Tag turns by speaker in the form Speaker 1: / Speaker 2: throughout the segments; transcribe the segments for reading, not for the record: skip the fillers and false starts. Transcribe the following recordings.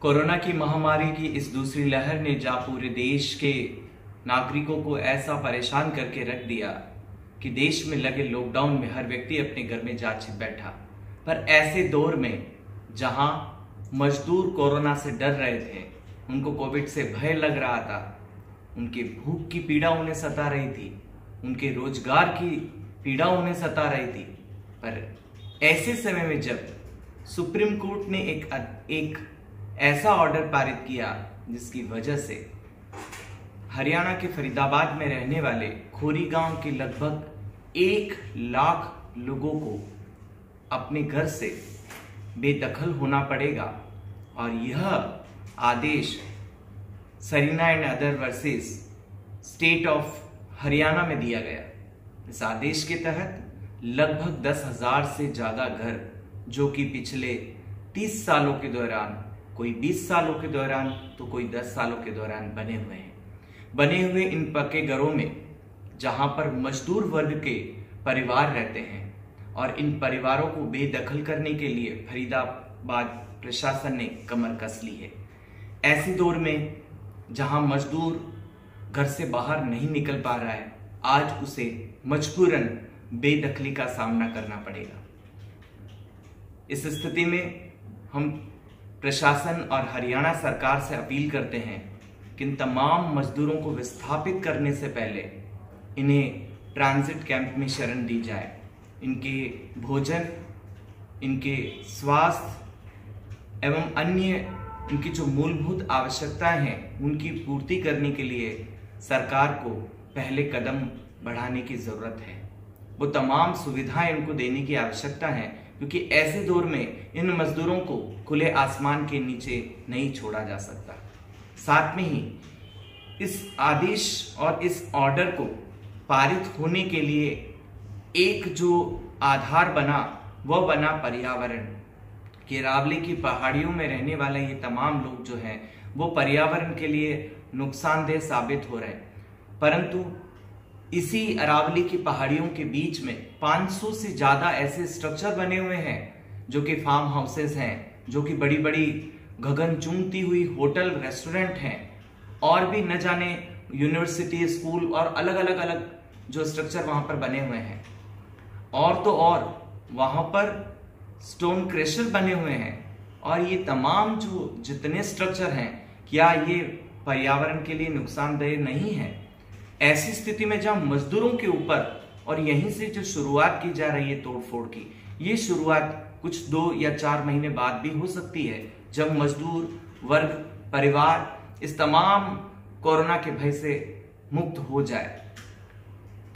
Speaker 1: Corona की महामारी की इस दूसरी लहर ने जहाँ पूरे देश के नागरिकों को ऐसा परेशान करके रख दिया कि देश में लगे लॉकडाउन में हर व्यक्ति अपने घर में जा छिप बैठा। पर ऐसे दौर में जहां मजदूर कोरोना से डर रहे थे, उनको कोविड से भय लग रहा था, उनके भूख की पीड़ा उन्हें सता रही थी, उनके रोजगार की पीड़ा उन्हें सता रही थी, पर ऐसे समय में जब सुप्रीम कोर्ट ने एक ऐसा ऑर्डर पारित किया जिसकी वजह से हरियाणा के फरीदाबाद में रहने वाले खोरी गांव के लगभग 1 लाख लोगों को अपने घर से बेदखल होना पड़ेगा, और यह आदेश Sarina and other versus state of Haryana में दिया गया। इस आदेश के तहत लगभग 10,000 से ज्यादा घर, जो कि पिछले 30 सालों के दौरान, कोई 20 सालों के दौरान तो कोई 10 सालों के दौरान बने हुए इन पक्के घरों में, जहां पर मजदूर वर्ग के परिवार रहते हैं, और इन परिवारों को बेदखल करने के लिए फरीदाबाद प्रशासन ने कमर कस ली है। ऐसे दौर में जहां मजदूर घर से बाहर नहीं निकल पा रहा है, आज उसे मजबूरन बेदखली का सामना करना पड़ेगा। इस स्थिति में हम प्रशासन और हरियाणा सरकार से अपील करते हैं कि इन तमाम मजदूरों को विस्थापित करने से पहले इन्हें ट्रांजिट कैंप में शरण दी जाए। इनके भोजन, इनके स्वास्थ्य एवं अन्य इनकी जो मूलभूत आवश्यकताएं हैं, उनकी पूर्ति करने के लिए सरकार को पहले कदम बढ़ाने की जरूरत है। वो तमाम सुविधाएं इनको देने की आवश्यकता है, क्योंकि ऐसे दौर में इन मजदूरों को खुले आसमान के नीचे नहीं छोड़ा जा सकता। साथ में ही इस आदेश और इस ऑर्डर को पारित होने के लिए एक जो आधार बना, वह बना पर्यावरण। केरावली की पहाड़ियों में रहने वाले ये तमाम लोग जो हैं, वो पर्यावरण के लिए नुकसानदेह साबित हो रहे हैं। परंतु इसी अरावली की पहाड़ियों के बीच में 500 से ज्यादा ऐसे स्ट्रक्चर बने हुए हैं, जो कि फार्म हाउसेस हैं, जो कि बड़ी बड़ी गगन चूमती हुई होटल रेस्टोरेंट हैं, और भी न जाने यूनिवर्सिटी, स्कूल और अलग अलग जो स्ट्रक्चर वहां पर बने हुए हैं। और तो और वहां पर स्टोन क्रशर बने हुए हैं, और ये तमाम जो जितने स्ट्रक्चर हैं, क्या ये पर्यावरण के लिए नुकसानदेह नहीं है? ऐसी स्थिति में जहां मजदूरों के ऊपर, और यहीं से जो शुरुआत की जा रही है तोड़फोड़ की, ये शुरुआत कुछ 2 या 4 महीने बाद भी हो सकती है, जब मजदूर वर्ग, परिवार इस तमाम कोरोना के भय से मुक्त हो जाए।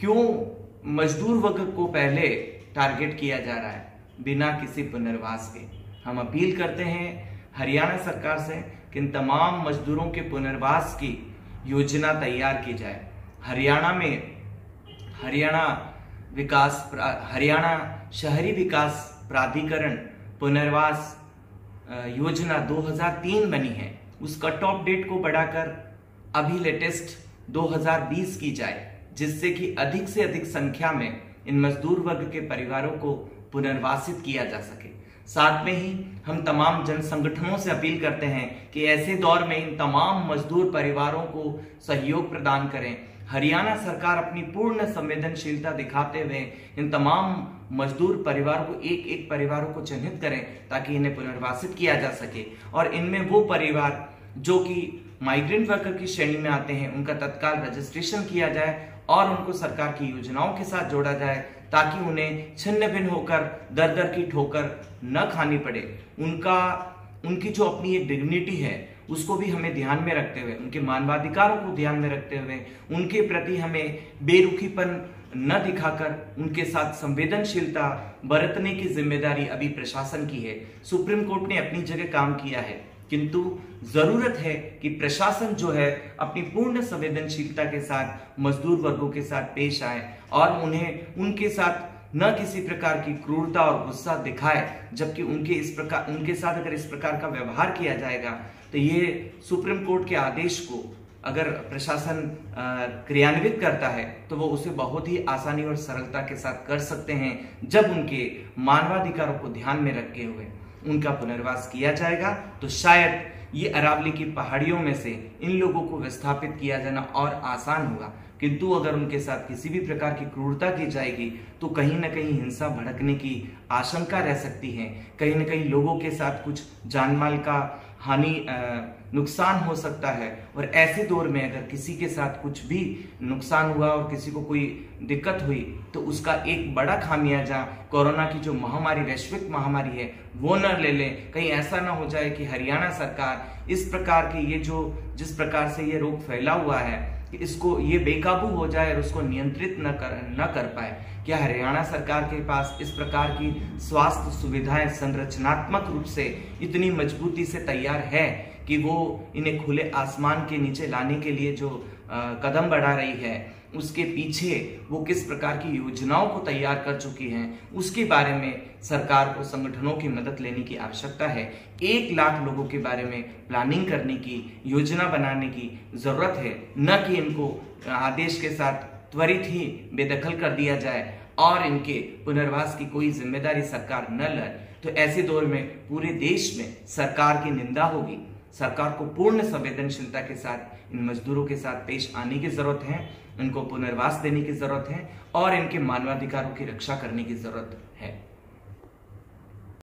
Speaker 1: क्यों मजदूर वर्ग को पहले टारगेट किया जा रहा है बिना किसी पुनर्वास के? हम अपील करते हैं हरियाणा सरकार से कि इन तमाम मजदूरों के पुनर्वास की योजना तैयार की जाए। हरियाणा में हरियाणा शहरी विकास प्राधिकरण पुनर्वास योजना 2003 बनी है, उस कट ऑफ डेट को बढ़ाकर अभी लेटेस्ट 2020 की जाए, जिससे कि अधिक से अधिक संख्या में इन मजदूर वर्ग के परिवारों को पुनर्वासित किया जा सके। साथ में ही हम तमाम जन संगठनों से अपील करते हैं कि ऐसे दौर में इन तमाम मजदूर परिवारों को सहयोग प्रदान करें। हरियाणा सरकार अपनी पूर्ण संवेदनशीलता दिखाते हुए इन तमाम मजदूर परिवारों को एक परिवारों को चिन्हित करें, ताकि इन्हें पुनर्वासित किया जा सके, और इनमें वो परिवार जो कि माइग्रेंट वर्कर की श्रेणी में आते हैं, उनका तत्काल रजिस्ट्रेशन किया जाए और उनको सरकार की योजनाओं के साथ जोड़ा जाए, ताकि उन्हें छिन्न भिन्न होकर दर की ठोकर न खानी पड़े। उनकी जो अपनी एक डिग्निटी है, उसको भी हमें ध्यान में रखते हुए, उनके मानवाधिकारों को ध्यान में रखते हुए, उनके प्रति हमें बेरुखीपन न दिखाकर उनके साथ संवेदनशीलता बरतने की जिम्मेदारी अभी प्रशासन की है। सुप्रीम कोर्ट ने अपनी जगह काम किया है, किंतु जरूरत है कि प्रशासन जो है अपनी पूर्ण संवेदनशीलता के साथ मजदूर वर्गों के साथ पेश आए, और उन्हें उनके साथ न किसी प्रकार की क्रूरता और गुस्सा दिखाए। जबकि उनके साथ अगर इस प्रकार का व्यवहार किया जाएगा, तो ये सुप्रीम कोर्ट के आदेश को अगर प्रशासन क्रियान्वित करता है, तो वो उसे बहुत ही आसानी और सरलता के साथ कर सकते हैं, जब उनके मानवाधिकारों को ध्यान में रखे हुए। उनका पुनर्वास किया जाएगा तो शायद ये अरावली की पहाड़ियों में से इन लोगों को विस्थापित किया जाना और आसान होगा। किंतु अगर उनके साथ किसी भी प्रकार की क्रूरता की जाएगी तो कहीं ना कहीं हिंसा भड़कने की आशंका रह सकती है। कहीं ना कहीं लोगों के साथ कुछ जानमाल का नुकसान हो सकता है। और ऐसे दौर में अगर किसी के साथ कुछ भी नुकसान हुआ और किसी को कोई दिक्कत हुई तो उसका एक बड़ा खामियाजा कोरोना की जो महामारी, वैश्विक महामारी है, वो न ले लें। कहीं ऐसा ना हो जाए कि हरियाणा सरकार इस प्रकार के जिस प्रकार से ये रोग फैला हुआ है इसको ये बेकाबू हो जाए और उसको नियंत्रित न कर पाए। क्या हरियाणा सरकार के पास इस प्रकार की स्वास्थ्य सुविधाएं संरचनात्मक रूप से इतनी मजबूती से तैयार है कि वो इन्हें खुले आसमान के नीचे लाने के लिए जो कदम बढ़ा रही है उसके पीछे वो किस प्रकार की योजनाओं को तैयार कर चुकी हैं, उसके बारे में सरकार को संगठनों की मदद लेने की आवश्यकता है। 1 लाख लोगों के बारे में प्लानिंग करने की, योजना बनाने की जरूरत है, न कि इनको आदेश के साथ त्वरित ही बेदखल कर दिया जाए और इनके पुनर्वास की कोई जिम्मेदारी सरकार न ले। तो ऐसे दौर में पूरे देश में सरकार की निंदा होगी। सरकार को पूर्ण संवेदनशीलता के साथ इन मजदूरों के साथ पेश आने की जरूरत है, इनको पुनर्वास देने की जरूरत है और इनके मानवाधिकारों की रक्षा करने की जरूरत है।